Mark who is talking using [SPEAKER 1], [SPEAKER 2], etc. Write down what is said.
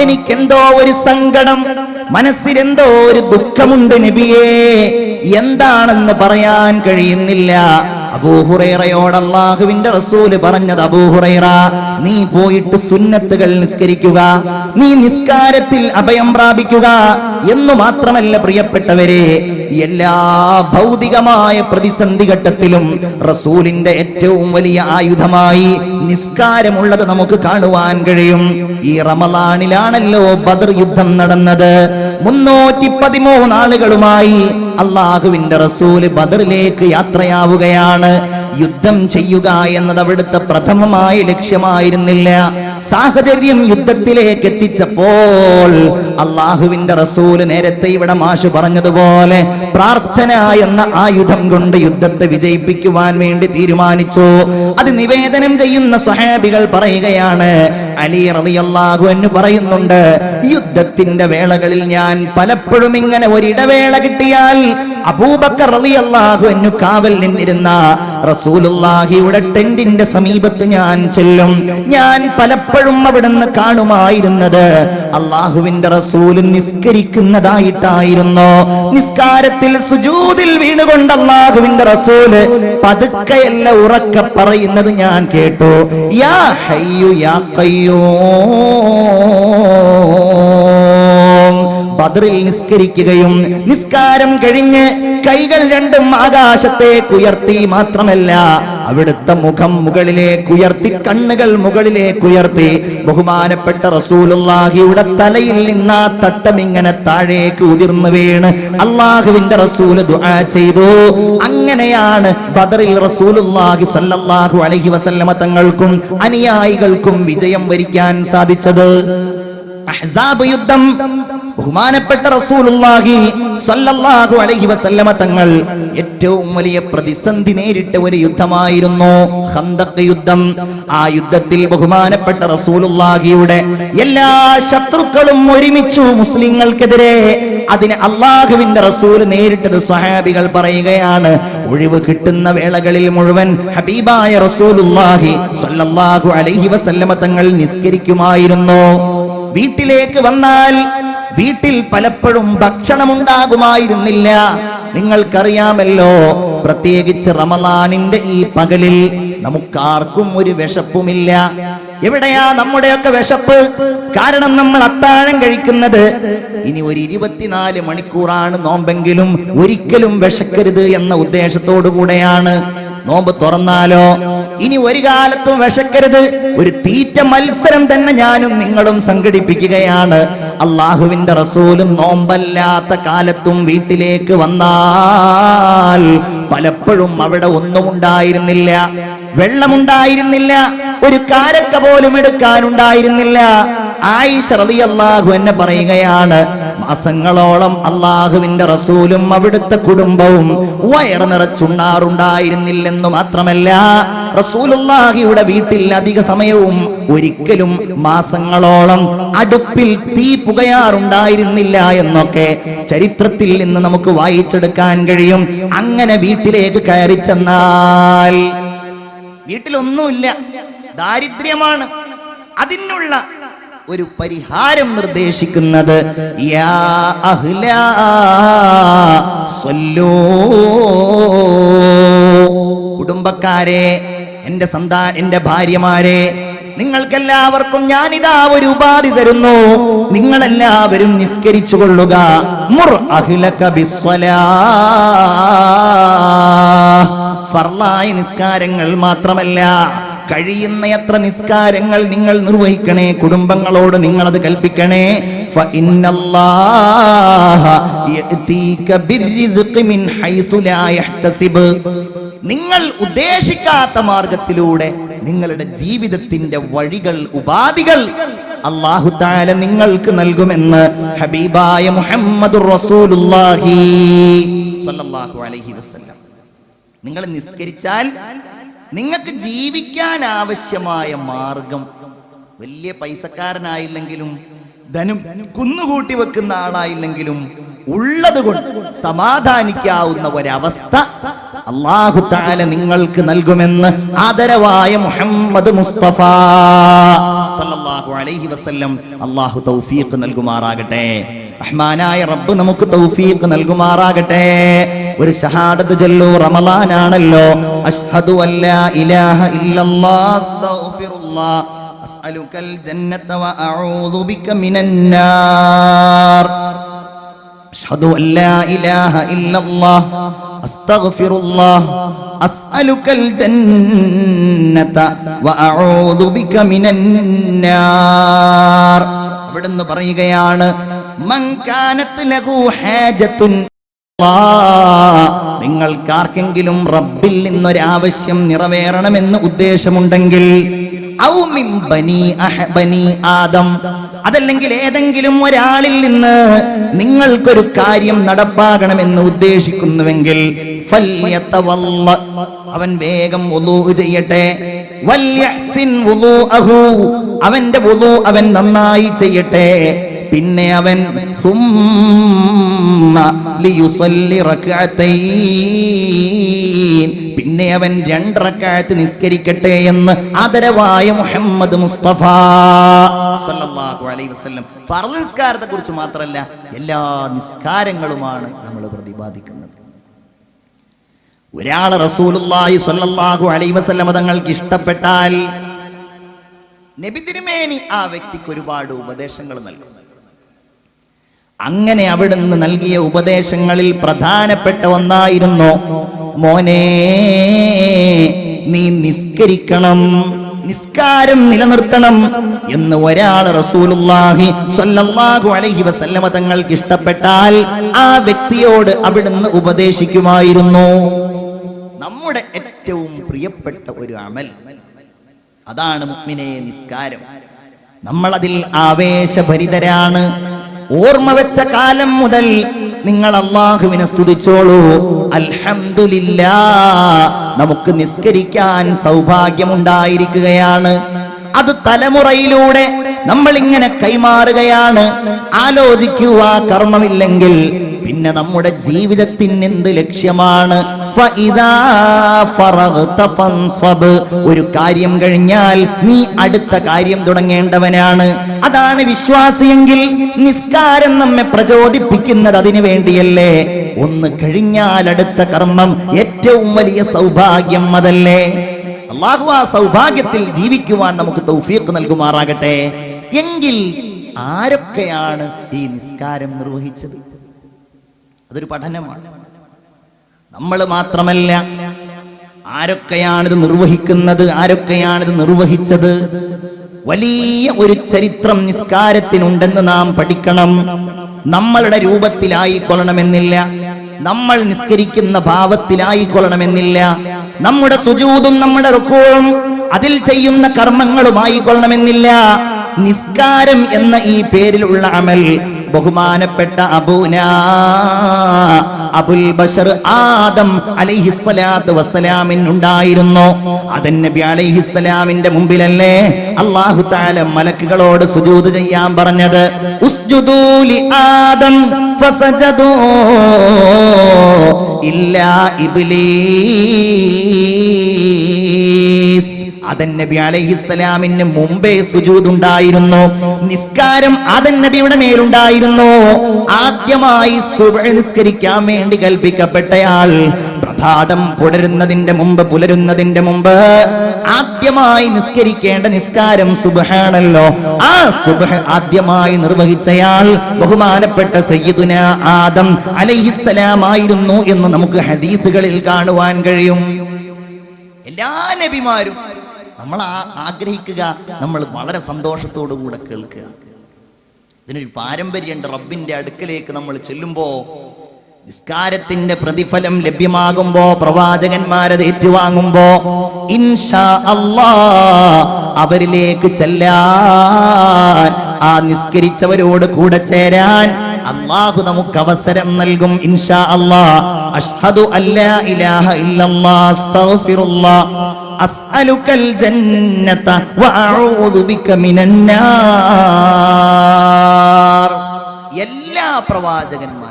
[SPEAKER 1] എനിക്കെന്തോ ഒരു സങ്കടം, മനസ്സിലെന്തോ ഒരു ദുഃഖമുണ്ട് നബിയേ, എന്താണെന്ന് പറയാൻ കഴിയുന്നില്ല. അബൂ ഹുറൈറയോട് അല്ലാഹുവിന്റെ റസൂല് പറഞ്ഞത്, അബൂ ഹുറൈറ, നീ പോയിട്ട് സുന്നത്തുകൾ നിസ്കരിക്കുക, നീ നിസ്കാരത്തിൽ അഭയം പ്രാപിക്കുക എന്നു മാത്രമല്ല പ്രിയപ്പെട്ടവരെ, എല്ലാ ഭൗതികമായ പ്രതിസന്ധി ഘട്ടത്തിലും റസൂലിന്റെ ഏറ്റവും വലിയ ആയുധമായി നിസ്കാരമുള്ളത് നമുക്ക് കാണുവാൻ കഴിയും. ഈ റമളാനിലാണല്ലോ ബദർ യുദ്ധം നടന്നത്. 313 ആളുകളുമായി അല്ലാഹുവിന്റെ റസൂല് ബദറിലേക്ക് യാത്രയാവുകയാണ്. യുദ്ധം ചെയ്യുക എന്നത് അവിടുത്തെ പ്രഥമമായ ലക്ഷ്യമായിരുന്നില്ല. സാഹചര്യം യുദ്ധത്തിലേക്ക് എത്തിച്ചപ്പോൾ അല്ലാഹുവിന്റെ റസൂല് നേരത്തെ ഇവിടെ മാഷ് പറഞ്ഞതുപോലെ പ്രാർത്ഥന എന്ന ആയുധം കൊണ്ട് യുദ്ധത്തെ വിജയിപ്പിക്കുവാൻ വേണ്ടി തീരുമാനിച്ചു. അത് നിവേദനം ചെയ്യുന്ന സ്വഹാബികൾ പറയുകയാണ്, അലി റളിയല്ലാഹു അൻഹു പറയുന്നുണ്ട്, യുദ്ധത്തിന്റെ വേളകളിൽ ഞാൻ പലപ്പോഴും ഇങ്ങനെ ഒരിടവേള കിട്ടിയാൽ അബൂബക്കർ റളിയല്ലാഹു അൻഹു കാവൽ നിന്നിരുന്ന റസൂലുള്ളാഹിയുടെ ടെന്റിന്റെ സമീപത്ത് ഞാൻ ചെല്ലും. ഞാൻ പലപ്പോഴും അവിടുന്ന് കാണുമായിരുന്നത് അല്ലാഹുവിന്റെ റസൂൽ നിസ്കരിക്കുന്നതായിട്ടായിരുന്നു. നിസ്കാരത്തിൽ സുജൂദിൽ വീണുകൊണ്ട് അല്ലാഹുവിന്റെ റസൂല് പതുക്കെയല്ല ഉറക്കെ പറയുന്നത് ഞാൻ കേട്ടു, യാ ഹയ്യു യാ ഖയ്യൂം. ബദറിൽ നിസ്കരിക്കുകയും നിസ്കാരം കഴിഞ്ഞ് കൈകൾ രണ്ടും ആകാശത്തേക്ക് ഉയർത്തി മാത്രമല്ല, അവിടുത്തെ മുഖം മുകളിലേക്ക് ഉയർത്തി, കണ്ണുകൾ മുകളിലേക്ക് ഉയർത്തി, ബഹുമാനപ്പെട്ട റസൂലുള്ളാഹിയുടെ തലയിൽ നിന്ന് ആ തട്ടം ഇങ്ങനെ താഴേക്ക് ഉതിർന്നു വീണ് അല്ലാഹുവിന്റെ റസൂല് ദുആ ചെയ്തു. അങ്ങനെയാണ് ബദറിൽ റസൂലുള്ളാഹി സ്വല്ലല്ലാഹു അലൈഹി വസല്ലമ തങ്ങൾക്കും അനുയായികൾക്കും വിജയം വരിക്കാൻ സാധിച്ചത്. അഹ്സാബ് യുദ്ധം ബഹുമാനപ്പെട്ട റസൂലുള്ളാഹി സ്വല്ലല്ലാഹു അലൈഹി വസല്ലമ തങ്ങൾ ഏറ്റവും വലിയ പ്രതിസന്ധി നേരിട്ട ഒരു യുദ്ധമായിരുന്നു ഖന്തഖ് യുദ്ധം. ആ യുദ്ധത്തിൽ ബഹുമാനപ്പെട്ട റസൂലുള്ളാഹിയുടെ എല്ലാ ശത്രുക്കളും ഒരുമിച്ചു മുസ്ലിങ്ങൾക്കെതിരെ. അതിന് അല്ലാഹുവിന്റെ റസൂൽ നേരിട്ടത് സ്വഹാബികൾ പറയുകയാണ്, ഒഴിവ് കിട്ടുന്ന വേളകളിൽ മുഴുവൻ ഹബീബായ റസൂലുള്ളാഹി സ്വല്ലല്ലാഹു അലൈഹി വസല്ലമ തങ്ങൾ നിസ്കരിക്കുമായിരുന്നു. വീട്ടിലേക്ക് വന്നാൽ വീട്ടിൽ പലപ്പോഴും ഭക്ഷണമുണ്ടാകുമായിരുന്നില്ല. നിങ്ങൾക്കറിയാമല്ലോ, പ്രത്യേകിച്ച് റമളാനിന്റെ ഈ പകലിൽ നമുക്കാർക്കും ഒരു വിശപ്പുമില്ല. എവിടെയാ നമ്മുടെയൊക്കെ വിശപ്പ്? കാരണം നമ്മൾ അത്താഴം കഴിക്കുന്നത് ഇനി ഒരു 24 മണിക്കൂറാണ് നോമ്പെങ്കിലും ഒരിക്കലും വിശക്കരുത് എന്ന ഉദ്ദേശത്തോടു കൂടെയാണ്. നോമ്പ് തുറന്നാലോ ഇനി ഒരു കാലത്തും വിശക്കരുത്, ഒരു തീറ്റ മത്സരം തന്നെ ഞാനും നിങ്ങളും സംഘടിപ്പിക്കുകയാണ്. അല്ലാഹുവിന്റെ റസൂലും നോമ്പല്ലാത്ത കാലത്തും വീട്ടിലേക്ക് വന്നാൽ പലപ്പോഴും അവിടെ ഒന്നും ഉണ്ടായിരുന്നില്ല, വെള്ളമുണ്ടായിരുന്നില്ല, ഒരു കാരക്ക പോലും എടുക്കാനുണ്ടായിരുന്നില്ല. ആയിഷ റളിയല്ലാഹു അൻഹ പറയുകയാണ്, മാസങ്ങളോളം അല്ലാഹുവിന്റെ റസൂലും അവിടുത്തെ കുടുംബവും വയറ് നിറച്ചുണ്ണാറുണ്ടായിരുന്നില്ലെന്ന് മാത്രമല്ല, റസൂലുള്ളാഹിയുടെ വീട്ടിൽ അധിക സമയവും ഒരിക്കലും മാസങ്ങളോളം അടുപ്പിൽ തീ പുകയാറുണ്ടായിരുന്നില്ല എന്നൊക്കെ ചരിത്രത്തിൽ നിന്ന് നമുക്ക് വായിച്ചെടുക്കാൻ കഴിയും. അങ്ങനെ വീട്ടിലേക്ക് കയറി ചെന്നാൽ വീട്ടിലൊന്നുമില്ല, ദാരിദ്ര്യമാണ്. അതിനുള്ള ഒരു പരിഹാരം നിർദ്ദേശിക്കുന്നത്, യാ അഹ്ലാ സ്വല്ലൂ, കുടുംബക്കാരെ, എന്റെ ഭാര്യമാരെ, നിങ്ങൾക്കെല്ലാവർക്കും ഞാനിതാ ഒരു ഉപാധി തരുന്നു. നിങ്ങളെല്ലാവരും നിസ്കരിച്ചു കൊള്ളുക. മുർ അഹ്ലക ബിസ്സലാ, ഫർളായ നിസ്കാരങ്ങൾ മാത്രമല്ല, കഴിയുന്നത്ര നിസ്കാരങ്ങൾ നിങ്ങൾ നിർവഹിക്കണേ. കുടുംബങ്ങളോട് നിങ്ങളത് കൽപ്പിക്കണേ. ഫഇന്നല്ലാഹ യഅതീക ബിർരിസ്ഖി മിൻ ഹൈസു ലാ യഹ്തസിബ്, നിങ്ങൾ ഉദ്ദേശിക്കാത്ത മാർഗത്തിലൂടെ നിങ്ങളുടെ ജീവിതത്തിന്റെ വഴികൾ, ഉപാധികൾ അല്ലാഹു തആല നിങ്ങൾക്ക് നൽകുമെന്ന് ഹബീബായ മുഹമ്മദുർ റസൂലുള്ളാഹി സ്വല്ലല്ലാഹു അലൈഹി വസല്ലം. നിങ്ങൾ നിസ്കരിച്ചാൽ നിങ്ങൾക്ക് ജീവിക്കാൻ ആവശ്യമായ മാർഗം, വലിയ പൈസക്കാരനായില്ലെങ്കിലും ധനം കുന്നുകൂട്ടി വെക്കുന്ന ആളായില്ലെങ്കിലും ഉള്ളത് കൊണ്ട് സമാധാനിക്കാവുന്ന ഒരവസ്ഥ അല്ലാഹു തആല നിങ്ങൾക്ക് നൽകുമെന്ന് ആദരവായ മുഹമ്മദ് മുസ്തഫ സല്ലല്ലാഹു അലൈഹി വസല്ലം അല്ലാഹു തൗഫീഖ് നൽകുമാറാകട്ടെ. റഹ്മാനായ റബ്ബ് നമുക്ക് തൗഫീഖ് നൽകുമാറാകട്ടെ. ഒരു ഷഹാദത്ത് ചൊല്ലൂ, റമളാനാണല്ലോ. അശ്ഹദു അല്ലാ ഇലാഹ ഇല്ലല്ലാഹ് അസ്തഗ്ഫിറുല്ലാഹ് അസ്അലുകൽ ജന്നത വ അഊദു ബിക മിനന്നാർ. അശ്ഹദു അല്ലാ ഇലാഹ ഇല്ലല്ലാഹ് അസ്തഗ്ഫിറുല്ലാഹ് അസ്അലുകൽ ജന്നത വ അഊദു ബിക മിനന്നാർ. അവിടുന്ന് പറയുകയാണ്, മൻ കാനത് ലഹു ഹാജത്തുൻ, നിങ്ങൾക്കാർക്കെങ്കിലും റബ്ബിൽ നിന്നൊരാവശ്യം നിറവേറണമെന്ന് ഉദ്ദേശമുണ്ടെങ്കിൽ, ഔ മിൻ ബനി ആദം, അതല്ലെങ്കിൽ ഏതെങ്കിലും ഒരാളിൽ നിന്ന് നിങ്ങൾക്കൊരു കാര്യം നടപ്പാകണമെന്ന് ഉദ്ദേശിക്കുന്നുവെങ്കിൽ, ഫല്യതവല്ല, അവൻ വേഗം വുളൂ ചെയ്യട്ടെ. വൽയഹ്സിൻ വുളൂഅഹു, അവന്റെ വുളൂ അവൻ നന്നായി ചെയ്യട്ടെ. പിന്നെ അവൻ പിന്നെ അവൻ 2 റക്അത്ത് നിസ്കരിക്കട്ടെ എന്ന് ആദരവായ മുഹമ്മദ് മുസ്തഫ സല്ലല്ലാഹു അലൈഹി വസല്ലം ഫർള് നിസ്കാരത്തെ കുറിച്ച് മാത്രമല്ല, എല്ലാ നിസ്കാരങ്ങളുമാണ് നമ്മൾ പ്രതിപാദിക്കുന്നത്. ഒരാൾ റസൂലുള്ളാഹി സ്വല്ലല്ലാഹു അലൈഹി വസല്ലം തങ്ങൾക്ക് ഇഷ്ടപ്പെട്ടാൽ നബി തിരുമേനി ആ വ്യക്തിക്ക് ഒരുപാട് ഉപദേശങ്ങൾ നൽകും. അങ്ങനെ അവിടുന്ന് നൽകിയ ഉപദേശങ്ങളിൽ പ്രധാനപ്പെട്ട ഒന്നായിരുന്നു, മോനെ നീ നിസ്കരിക്കണം, നിസ്കാരം നിലനിർത്തണം എന്ന് ഒരാൾ റസൂലുള്ളാഹി സ്വല്ലല്ലാഹു അലൈഹി വസല്ലമ തങ്ങൾക്ക് ഇഷ്ടപ്പെട്ടാൽ ആ വ്യക്തിയോട് അവിടുന്ന് ഉപദേശിക്കുമായിരുന്നു. നമ്മുടെ ഏറ്റവും പ്രിയപ്പെട്ട ഒരു അമൽ അതാണ് മുഅ്മിനേ നിസ്കാരം. നമ്മളതിൽ ആവേശഭരിതരാണ്. ഓർമ്മ വെച്ച കാലം മുതൽ നിങ്ങൾ അല്ലാഹുവിനെ സ്തുതിച്ചോളൂ. അൽഹംദുലില്ലാഹ്, നമുക്ക് നിസ്കരിക്കാൻ സൗഭാഗ്യമുണ്ടായിരിക്കുകയാണ്. അത് തലമുറയിലൂടെ നമ്മൾ ഇങ്ങനെ കൈമാറുകയാണ്. ആലോചിക്കൂ, ആ കർമ്മമില്ലെങ്കിൽ പിന്നെ നമ്മുടെ ജീവിതത്തിന് എന്ത് ലക്ഷ്യമാണ്? ഒരു കാര്യം കഴിഞ്ഞാൽ നീ അടുത്ത കാര്യം തുടങ്ങേണ്ടവനാണ്. അതാണ് വിശ്വാസിയെങ്കിൽ നിസ്കാരം നമ്മെ പ്രചോദിപ്പിക്കുന്നത് അതിനു വേണ്ടിയല്ലേ? ഒന്ന് കഴിഞ്ഞാൽ അടുത്ത കർമ്മം ഏറ്റവും വലിയ സൗഭാഗ്യം അതല്ലേ? അല്ലാഹു ആ സൗഭാഗ്യത്തിൽ ജീവിക്കുവാൻ നമുക്ക് തൗഫീഖ് നൽകുമാറാകട്ടെ. എങ്കിൽ ആരൊക്കെയാണ് ഈ നിസ്കാരം നിർവഹിച്ചത്? അതൊരു പഠനമാണ്. നമ്മൾ മാത്രമല്ല, ആരൊക്കെയാണിത് നിർവഹിക്കുന്നത്, ആരൊക്കെയാണിത് നിർവഹിച്ചത്? വലിയ ഒരു ചരിത്രം നിസ്കാരത്തിനുണ്ടെന്ന് നാം പഠിക്കണം. നമ്മളുടെ രൂപത്തിലായിക്കൊള്ളണമെന്നില്ല, നമ്മൾ നിസ്കരിക്കുന്ന ഭാവത്തിലായിക്കൊള്ളണമെന്നില്ല, നമ്മുടെ സുജൂദും നമ്മുടെ റുകൂഉം അതിൽ ചെയ്യുന്ന കർമ്മങ്ങളുമായി കൊള്ളണമെന്നില്ല. നിസ്കാരം എന്ന ഈ പേരിലുള്ള അമൽ ബഹുമാനപ്പെട്ട അബുൽ ബശർ ആദം അലൈഹിസ്സലാത്തു വസ്സലാമിനുണ്ടായിരുന്നു. ആദം നബി അലൈഹിസ്സലാമിന്റെ മുമ്പിലല്ലേ അല്ലാഹു തആല മലക്കുകളോട് സുജൂദ് ചെയ്യാൻ പറഞ്ഞത്? ഉസ്ജുദൂ ലി ആദം ഫസജദൂ ഇല്ലാ ഇബ്ലീസ്. ആദം നബി അലൈഹിസ്സലാമിന് മുമ്പേ സുജൂദ് ഉണ്ടായിരുന്നു. നിസ്കാരം ആദം നബിയുടെ മേലുണ്ടായിരുന്നു. ആദ്യമായി സുബ്ഹ് നിസ്കരിക്കാൻ വേണ്ടി കൽപ്പിക്കപ്പെട്ടയാൾ പ്രഭാതം പുലരുന്നതിന്റെ മുമ്പ് ആദ്യമായി നിസ്കരിക്കേണ്ട നിസ്കാരം സുബ്ഹാണല്ലോ. ആ സുബ്ഹ് ആദ്യമായി നിർവഹിച്ചയാൾ ബഹുമാനപ്പെട്ട സയ്യിദുനാ ആദം അലൈഹിസ്സലാം ആയിരുന്നു എന്ന് നമുക്ക് ഹദീസുകളിൽ കാണുവാൻ കഴിയും. എല്ലാ നബിമാരും നമ്മൾ ആഗ്രഹിക്കുക, നമ്മൾ വളരെ സന്തോഷത്തോടു കൂടെ കേൾക്കുക. ഇതിനൊരു പാരമ്പര്യമുണ്ട്. റബ്ബിന്റെ അടുക്കലേക്ക് നമ്മൾ ചെല്ലുമ്പോ, നിസ്കാരത്തിന്റെ പ്രതിഫലം ലഭ്യമാകുമ്പോ, പ്രവാചകന്മാരത് ഏറ്റുവാങ്ങുമ്പോ, ഇൻഷാ അല്ലാഹ് അവരിലേക്ക് ചെല്ലാൻ, ആ നിസ്കരിച്ചവരോട് കൂടെ ചേരാൻ അല്ലാഹു നമുക്ക് അവസരം നൽകും. ഇൻഷാ അല്ലാഹ്. അഷ്ഹദു അല്ലാ ഇലാഹ ഇല്ലല്ലാഹ് അസ്തഗ്ഫിറുല്ലാഹ് അസ്അലുകൽ ജന്നത വ അഊദു ബിക മിനന്നാർ. എല്ലാ പ്രവാചകന്മാരും